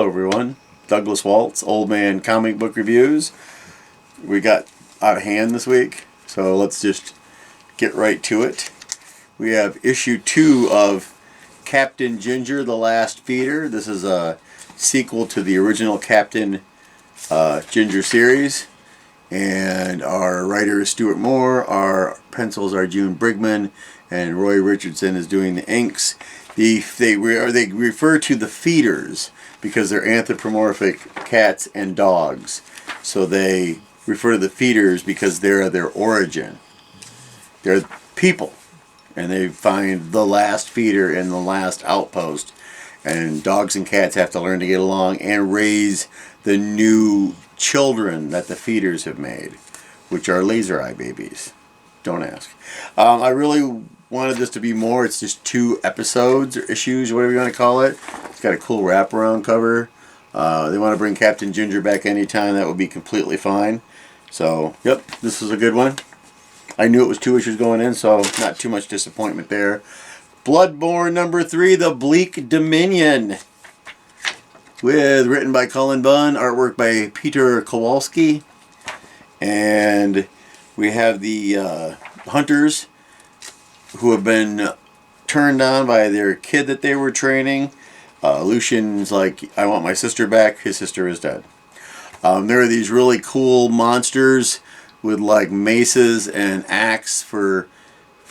Hello everyone, Douglas Waltz, Old Man Comic Book Reviews. We got out of hand this week, so let's just get right to it. We have issue 2 of Captain Ginger, The Last Feeder. This is a sequel to the original Captain Ginger series. And our writer is Stuart Moore, our pencils are June Brigman, and Roy Richardson is doing the inks. They refer to the feeders because they're anthropomorphic cats and dogs. So they refer to the feeders because they're their origin. They're people. And they find the last feeder in the last outpost. And dogs and cats have to learn to get along and raise the new children that the feeders have made, which are laser eye babies. Don't ask. I really wanted this to be more. It's just 2 episodes or issues, whatever you want to call it. It's got a cool wraparound cover. They want to bring Captain Ginger back anytime. That would be completely fine. So, yep, this is a good one. I knew it was 2 issues going in, so not too much disappointment there. Bloodborne number 3, The Bleak Dominion. Written by Cullen Bunn, artwork by Peter Kowalski. And we have the hunters who have been turned on by their kid that they were training. Lucian's like, I want my sister back. His sister is dead. There are these really cool monsters with like maces and axe for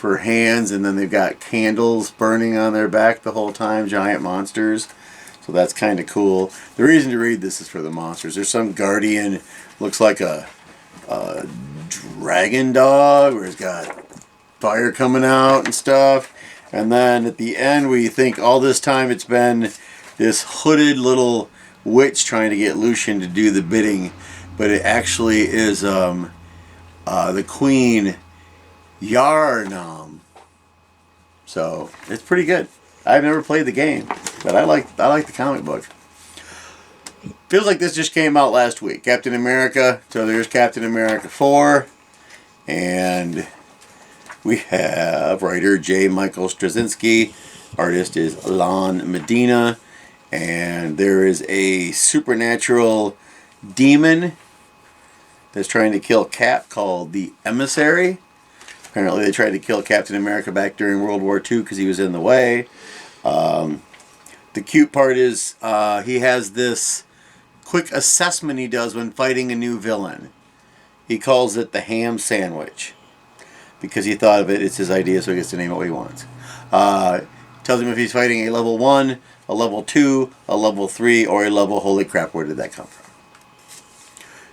hands, and then they've got candles burning on their back the whole time, giant monsters. So that's kind of cool. The reason to read this is for the monsters. There's some guardian, looks like a dragon dog, where he's got fire coming out and stuff. And then at the end, we think all this time it's been this hooded little witch trying to get Lucian to do the bidding, but it actually is the Queen Yarnam. So it's pretty good. I've never played the game, but I like the comic book. Feels like this just came out last week. Captain America. So there's Captain America 4, and we have writer J. Michael Straczynski. Artist is Lon Medina. And there is a supernatural demon that's trying to kill Cap called the Emissary. Apparently they tried to kill Captain America back during World War II because he was in the way. The cute part is he has this quick assessment he does when fighting a new villain. He calls it the ham sandwich. Because he thought of it, it's his idea, so he gets to name it what he wants. Tells him if he's fighting a level 1, a level 2, a level 3, or a level holy crap, where did that come from?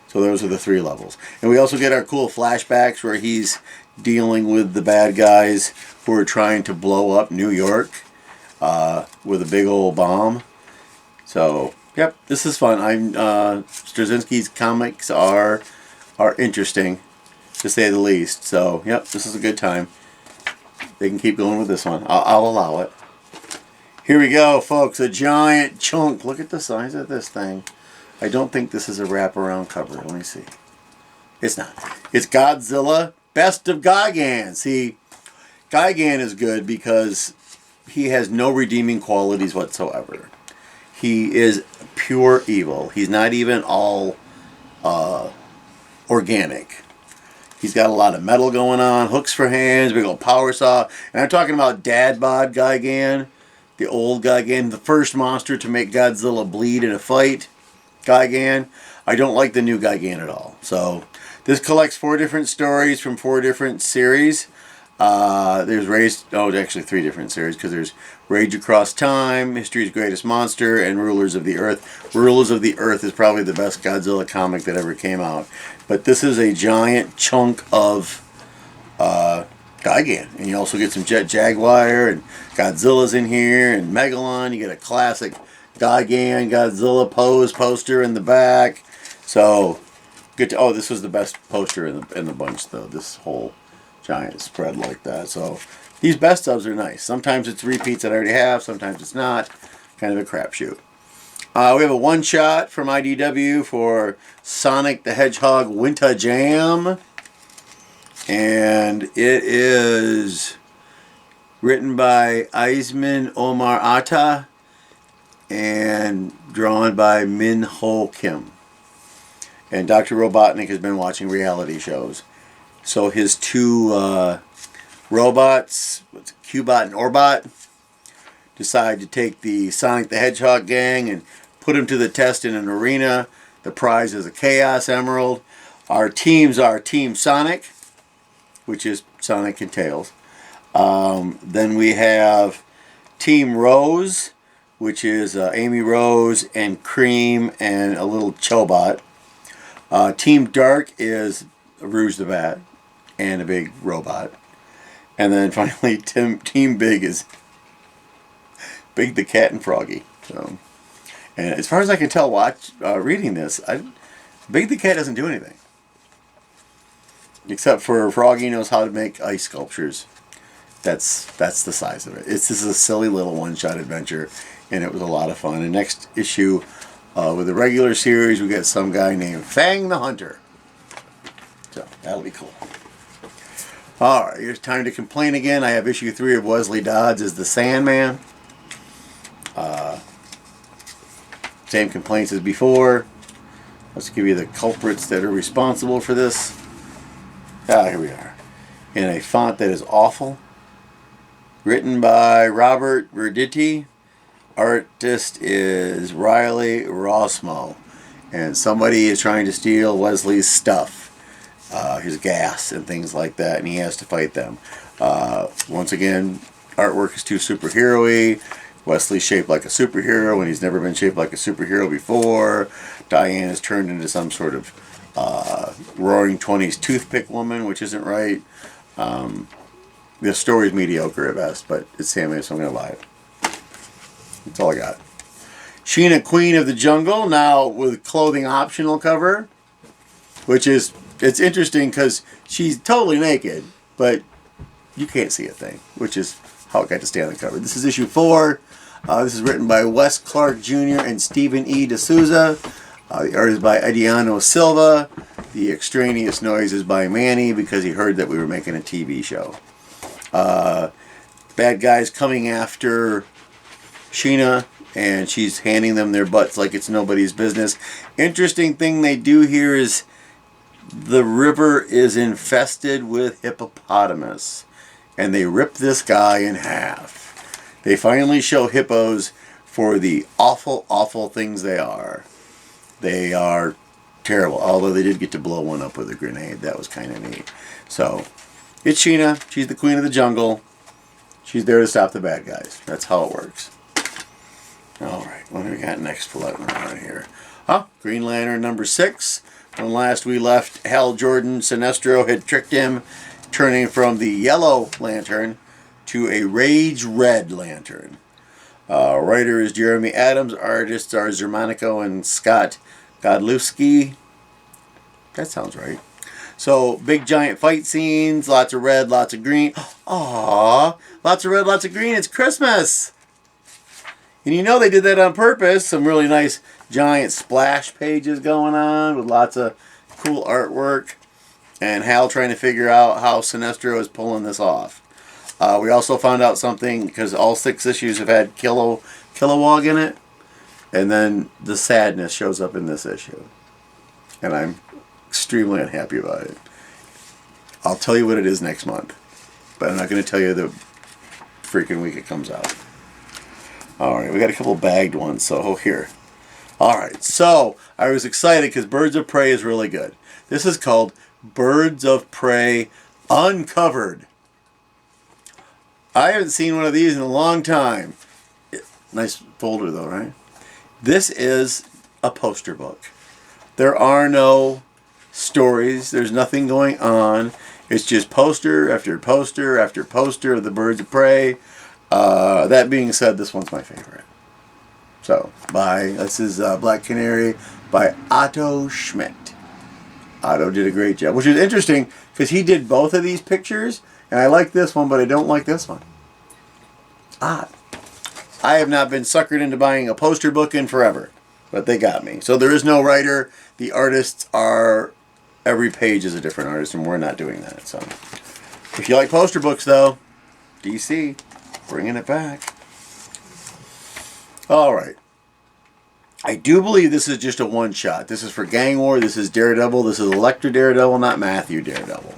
So those are the 3 levels. And we also get our cool flashbacks where he's dealing with the bad guys who are trying to blow up New York with a big old bomb. So, yep, this is fun. Straczynski's comics are interesting, to say the least. So, yep, this is a good time. They can keep going with this one. I'll allow it. Here we go, folks. A giant chunk. Look at the size of this thing. I don't think this is a wraparound cover. Let me see. It's not. It's Godzilla, Best of Gigan. See, Gigan is good because he has no redeeming qualities whatsoever. He is pure evil. He's not even all organic. He's got a lot of metal going on, hooks for hands, big old power saw. And I'm talking about Dad Bod Gigan, the old Gigan, the first monster to make Godzilla bleed in a fight. Gigan. I don't like the new Gigan at all. So this collects 4 different stories from 4 different series. There's actually 3 different series, because there's Rage Across Time, History's Greatest Monster, and Rulers of the Earth. Rulers of the Earth is probably the best Godzilla comic that ever came out. But this is a giant chunk of Gigan. And you also get some Jet Jaguar, and Godzilla's in here, and Megalon. You get a classic Gigan Godzilla pose poster in the back. So, good to, this was the best poster in the bunch, though. This whole giant spread like that. So these best ofs are nice. Sometimes it's repeats that I already have, sometimes it's not. Kind of a crapshoot. We have a one-shot from IDW for Sonic the Hedgehog Winter Jam. And it is written by Aizmin Omar Atta and drawn by Min Ho Kim. And Dr. Robotnik has been watching reality shows. So his two robots, Cubot and Orbot, decide to take the Sonic the Hedgehog gang and put them to the test in an arena. The prize is a Chaos Emerald. Our teams are Team Sonic, which is Sonic and Tails. Then we have Team Rose, which is Amy Rose and Cream and a little Chobot. Team Dark is Rouge the Bat and a big robot. And then finally, Team Big is Big the Cat and Froggy. So, and as far as I can tell, reading this, Big the Cat doesn't do anything. Except for Froggy knows how to make ice sculptures. That's the size of it. This is a silly little one-shot adventure, and it was a lot of fun. And next issue, with the regular series, we get some guy named Fang the Hunter. So that'll be cool. All right, here's time to complain again. I have issue 3 of Wesley Dodds as the Sandman. Same complaints as before. Let's give you the culprits that are responsible for this. Here we are. In a font that is awful. Written by Robert Verditti. Artist is Riley Rossmo. And somebody is trying to steal Wesley's stuff. His gas and things like that. And he has to fight them. Once again, artwork is too superhero-y. Wesley's shaped like a superhero when he's never been shaped like a superhero before. Diane is turned into some sort of roaring 20s toothpick woman, which isn't right. The story's mediocre at best, but it's Sandman, so I'm going to buy it. That's all I got. Sheena, Queen of the Jungle, now with clothing optional cover, which is, it's interesting because she's totally naked, but you can't see a thing, which is how it got to stay on the cover. This is issue 4. This is written by Wes Clark Jr. and Stephen E. D'Souza. The art is by Ediano Silva. The extraneous noise is by Manny because he heard that we were making a TV show. Bad guys coming after Sheena, and she's handing them their butts like it's nobody's business. Interesting thing they do here is the river is infested with hippopotamus, and they rip this guy in half. They finally show hippos for the awful, awful things they are. They are terrible, although they did get to blow one up with a grenade. That was kind of neat. So, it's Sheena. She's the queen of the jungle. She's there to stop the bad guys. That's how it works. Alright, what do we got next floating around here? Green Lantern number 6. When last we left, Hal Jordan, Sinestro had tricked him, turning from the yellow lantern to a rage red lantern. Writer is Jeremy Adams. Artists are Zermanico and Scott Godlewski. That sounds right. So, big giant fight scenes, lots of red, lots of green. Aww, lots of red, lots of green. It's Christmas! And you know they did that on purpose. Some really nice giant splash pages going on with lots of cool artwork. And Hal trying to figure out how Sinestro is pulling this off. We also found out something, because all 6 issues have had Kilowog in it. And then the sadness shows up in this issue. And I'm extremely unhappy about it. I'll tell you what it is next month. But I'm not going to tell you the freaking week it comes out. Alright, we got a couple bagged ones, so here. Alright, so I was excited because Birds of Prey is really good. This is called Birds of Prey Uncovered. I haven't seen one of these in a long time. Nice folder though, right? This is a poster book. There are no stories. There's nothing going on. It's just poster after poster after poster of the Birds of Prey. That being said, this one's my favorite. So, this is Black Canary by Otto Schmidt. Otto did a great job, which is interesting because he did both of these pictures, and I like this one, but I don't like this one. Odd. I have not been suckered into buying a poster book in forever, but they got me. So there is no writer. The artists are, every page is a different artist, and we're not doing that. So, if you like poster books, though, DC, bringing it back. All right. I do believe this is just a one-shot. This is for Gang War. This is Daredevil. This is Elektra Daredevil, not Matthew Daredevil.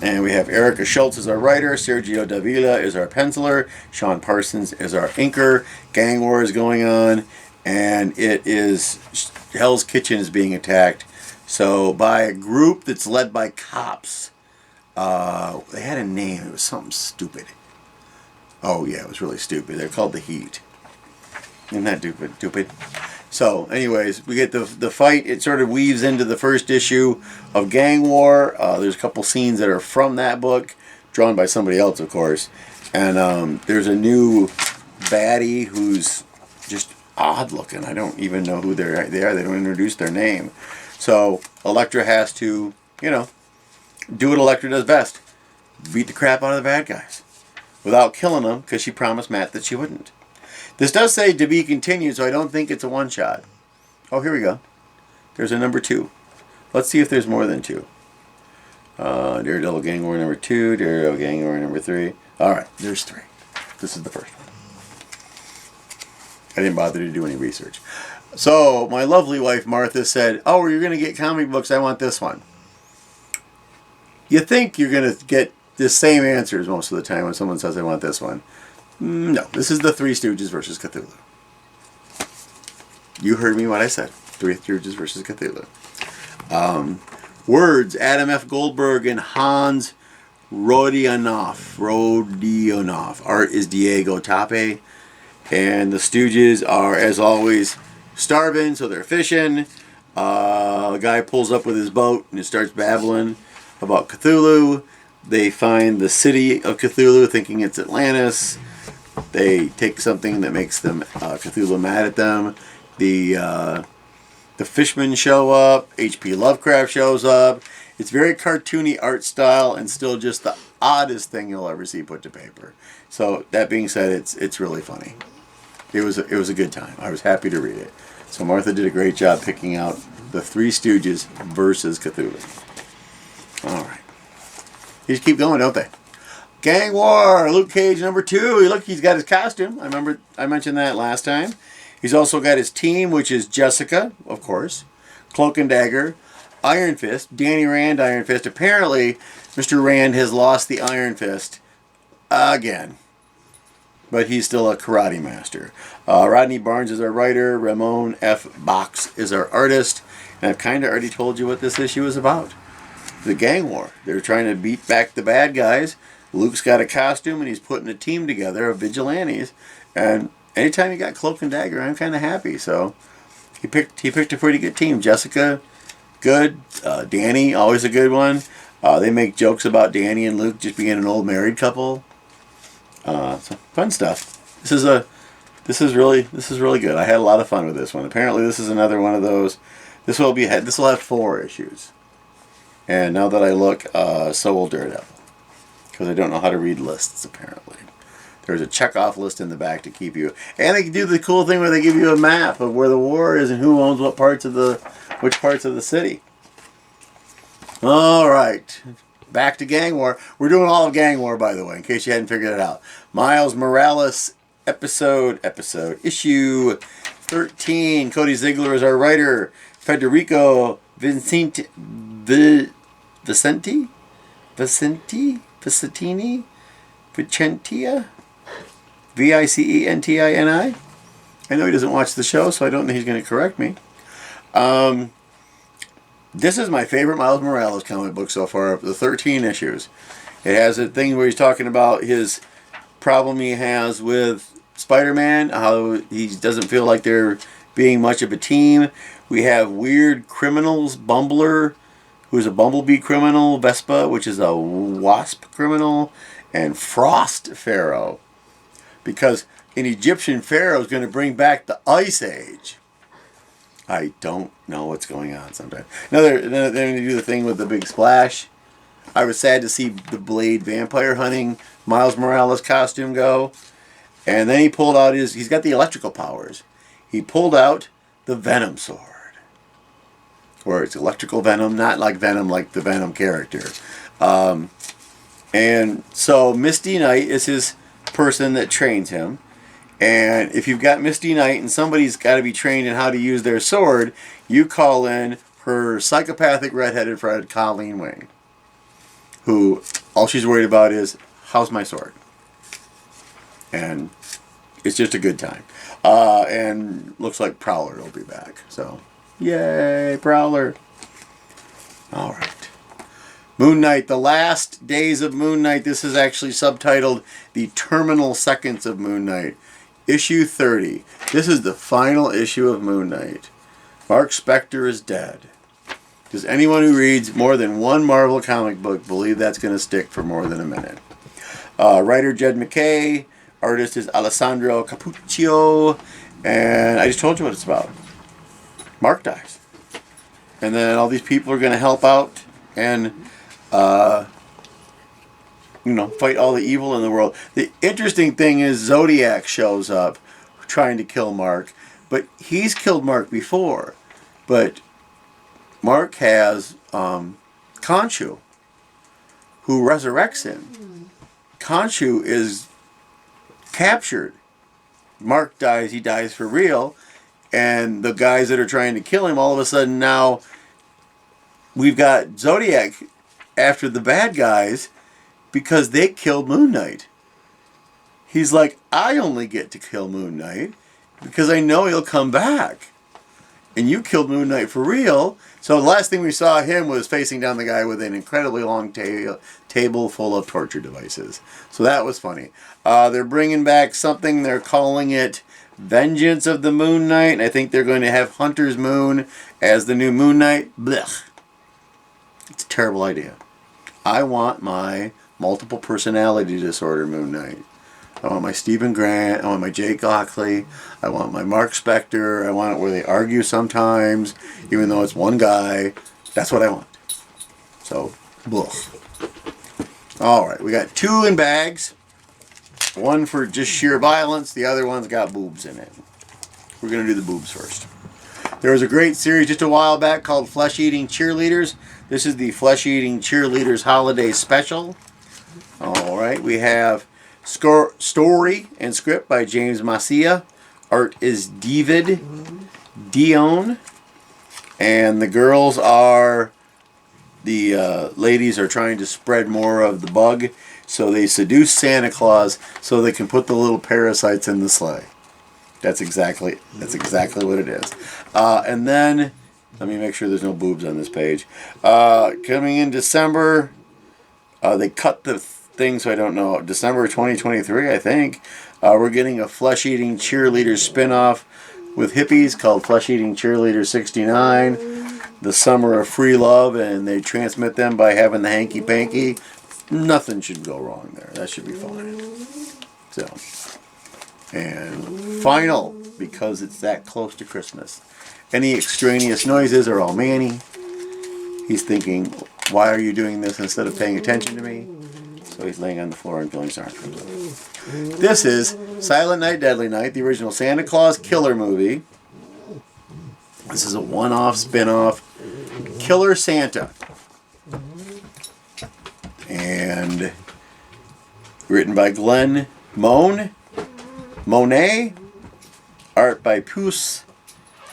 And we have Erica Schultz as our writer, Sergio Davila is our penciler, Sean Parsons is our inker. Gang War is going on, and it is Hell's Kitchen is being attacked. So by a group that's led by cops. They had a name. It was something stupid. Oh yeah, it was really stupid. They're called the Heat. Isn't that stupid? So, anyways, we get the fight. It sort of weaves into the first issue of Gang War. There's a couple scenes that are from that book, drawn by somebody else, of course. And there's a new baddie who's just odd looking. I don't even know who they are. They don't introduce their name. So, Elektra has to, do what Elektra does best. Beat the crap out of the bad guys. Without killing them, because she promised Matt that she wouldn't. This does say to be continued, so I don't think it's a one-shot. Oh, here we go. There's a number 2. Let's see if there's more than 2. Daredevil Gang War number 2, Daredevil Gang War number 3. Alright, there's 3. This is the first one. I didn't bother to do any research. So, my lovely wife Martha said, oh, you're going to get comic books, I want this one. You think you're going to get the same answers most of the time when someone says I want this one. No, this is the Three Stooges versus Cthulhu. You heard me what I said. Three Stooges versus Cthulhu. Words, Adam F. Goldberg and Hans Rodionov. Art is Diego Tape. And the Stooges are, as always, starving, so they're fishing. A guy pulls up with his boat and starts babbling about Cthulhu. They find the city of Cthulhu, thinking it's Atlantis. They take something that makes them Cthulhu mad at them. The fishmen show up. H.P. Lovecraft shows up. It's very cartoony art style and still just the oddest thing you'll ever see put to paper. So that being said, it's really funny. It was a good time. I was happy to read it. So Martha did a great job picking out the Three Stooges versus Cthulhu. All right. They just keep going, don't they? Gang War, Luke Cage number 2. Look, he's got his costume. I mentioned that last time. He's also got his team, which is Jessica, of course, Cloak and Dagger, Iron Fist, Danny Rand, Iron Fist. Apparently, Mr. Rand has lost the Iron Fist again. But he's still a karate master. Rodney Barnes is our writer. Ramon F. Box is our artist. And I've kind of already told you what this issue is about. The Gang War. They're trying to beat back the bad guys. Luke's got a costume and he's putting a team together of vigilantes. And anytime you got Cloak and Dagger, I'm kind of happy. So he picked a pretty good team. Jessica, good. Danny, always a good one. They make jokes about Danny and Luke just being an old married couple. So fun stuff. This is really good. I had a lot of fun with this one. Apparently, this is another one of those. This will have 4 issues. And now that I look, so will Daredevil. Because I don't know how to read lists, apparently. There's a checkoff list in the back to keep you. And they do the cool thing where they give you a map of where the war is and who owns which parts of the city. All right. Back to Gang War. We're doing all of Gang War, by the way, in case you hadn't figured it out. Miles Morales issue 13. Cody Ziegler is our writer. Federico Vicentini? Vicentia? Vicentini? I know he doesn't watch the show, so I don't think he's going to correct me. This is my favorite Miles Morales comic book so far, of the 13 issues. It has a thing where he's talking about his problem he has with Spider-Man, how he doesn't feel like they're being much of a team. We have weird criminals, Bumbler, who's a bumblebee criminal, Vespa, which is a wasp criminal, and Frost Pharaoh. Because an Egyptian pharaoh is going to bring back the Ice Age. I don't know what's going on sometimes. They're going to do the thing with the big splash. I was sad to see the Blade vampire hunting Miles Morales costume go. And then he pulled out he's got the electrical powers. He pulled out the Venom sword. Or it's electrical venom, not like Venom like the Venom character. And so Misty Knight is his person that trains him. And if you've got Misty Knight and somebody's got to be trained in how to use their sword, you call in her psychopathic redheaded friend, Colleen Wing, who all she's worried about is, how's my sword? And it's just a good time. And looks like Prowler will be back. So, yay, Prowler. All right. Moon Knight, the last days of Moon Knight. This is actually subtitled The Terminal Seconds of Moon Knight. Issue 30. This is the final issue of Moon Knight. Mark Spector is dead. Does anyone who reads more than one Marvel comic book believe that's going to stick for more than a minute? Writer Jed MacKay. Artist is Alessandro Cappuccio. And I just told you what it's about. Mark dies. And then all these people are going to help out and fight all the evil in the world. The interesting thing is Zodiac shows up trying to kill Mark, but he's killed Mark before. But Mark has Khonshu, who resurrects him. Khonshu is captured. Mark dies, he dies for real, and the guys that are trying to kill him, all of a sudden now we've got Zodiac after the bad guys because they killed Moon Knight. He's like, I only get to kill Moon Knight because I know he'll come back. And you killed Moon Knight for real. So the last thing we saw him was facing down the guy with an incredibly long table full of torture devices. So that was funny. They're bringing back something. They're calling it Vengeance of the Moon Knight. And I think they're going to have Hunter's Moon as the new Moon Knight. Blech. It's a terrible idea. I want my multiple personality disorder Moon Knight. I want my Stephen Grant. I want my Jake Lockley. I want my Mark Spector. I want it where they argue sometimes, even though it's one guy. That's what I want. So, blech. All right, we got 2 in bags. One for just sheer violence. The other one's got boobs in it. We're going to do the boobs first. There was a great series just a while back called Flesh Eating Cheerleaders. This is the Flesh Eating Cheerleaders Holiday Special. All right, we have story and script by James Macia. Art is David Dion. And the girls are, the ladies are trying to spread more of the bug. So they seduce Santa Claus so they can put the little parasites in the sleigh. That's exactly what it is. And then, let me make sure there's no boobs on this page. Coming in December, they cut the thing, so I don't know. December 2023, I think. We're getting a Flesh Eating Cheerleader spin-off with hippies called Flesh Eating Cheerleader 69. The Summer of Free Love, and they transmit them by having the hanky-panky. Nothing should go wrong there. That should be fine. So, and final, because it's that close to Christmas. Any extraneous noises are all Manny. He's thinking, why are you doing this instead of paying attention to me? So he's laying on the floor and feeling sorry for himself. This is Silent Night, Deadly Night, the original Santa Claus killer movie. This is a one-off, spin-off. Killer Santa. And written by Glenn Monet. Art by Puss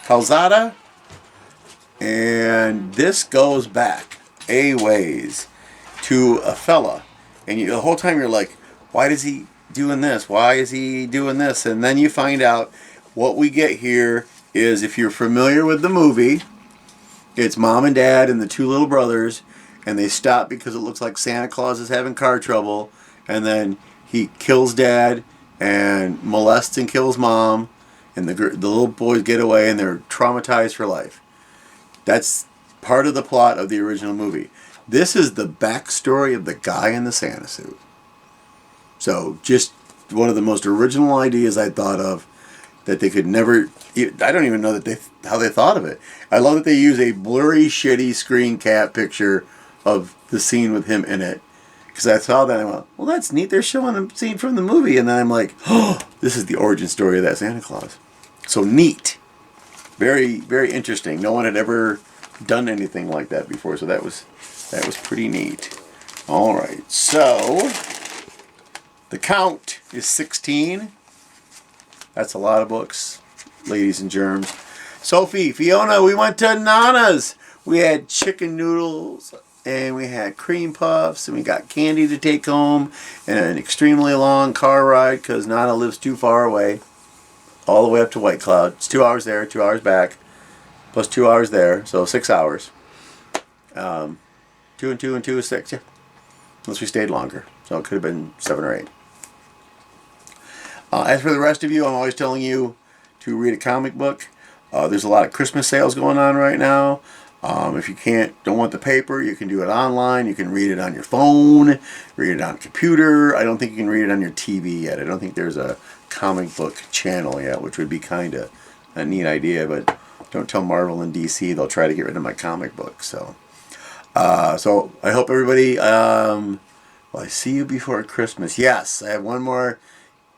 Calzada. And this goes back a ways to a fella. And the whole time you're like, why is he doing this? Why is he doing this? And then you find out what we get here is, if you're familiar with the movie, it's mom and dad and the 2 little brothers, and they stop because it looks like Santa Claus is having car trouble, and then he kills dad and molests and kills mom, and the little boys get away and they're traumatized for life. That's part of the plot of the original movie. This is the backstory of the guy in the Santa suit. So just one of the most original ideas I thought of that they could never... I don't even know how they thought of it. I love that they use a blurry, shitty screen cap picture of the scene with him in it. Because I saw that and I went, well, that's neat. They're showing a scene from the movie. And then I'm like, oh, this is the origin story of that Santa Claus. So neat. Very, very interesting. No one had ever done anything like that before. So that was pretty neat. All right. So the count is 16. That's a lot of books, ladies and germs. Sophie, Fiona, we went to Nana's. We had chicken noodles and we had cream puffs and we got candy to take home and an extremely long car ride because Nana lives too far away. All the way up to White Cloud. It's 2 hours there, 2 hours back, plus 2 hours there, so 6 hours. 2 and 2 and 2 is 6, yeah. Unless we stayed longer, so it could have been 7 or 8. As for the rest of you, I'm always telling you to read a comic book. There's a lot of Christmas sales going on right now. If you don't want the paper, you can do it online. You can read it on your phone, read it on a computer. I don't think you can read it on your TV yet. I don't think there's a comic book channel yet, which would be kind of a neat idea, but don't tell Marvel and DC, they'll try to get rid of my comic book. So I hope everybody, I see you before Christmas. Yes, I have one more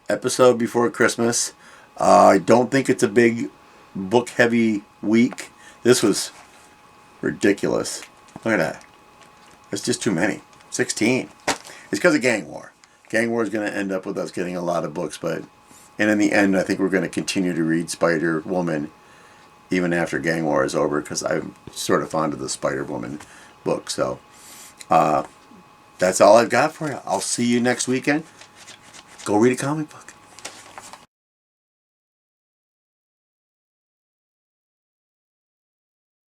episode before Christmas. I don't think it's a big book heavy week. This was ridiculous. Look at that. It's just too many. 16. It's because of Gang War. Gang War is going to end up with us getting a lot of books, and in the end, I think we're going to continue to read Spider-Woman even after Gang War is over because I'm sort of fond of the Spider-Woman book. So that's all I've got for you. I'll see you next weekend. Go read a comic book.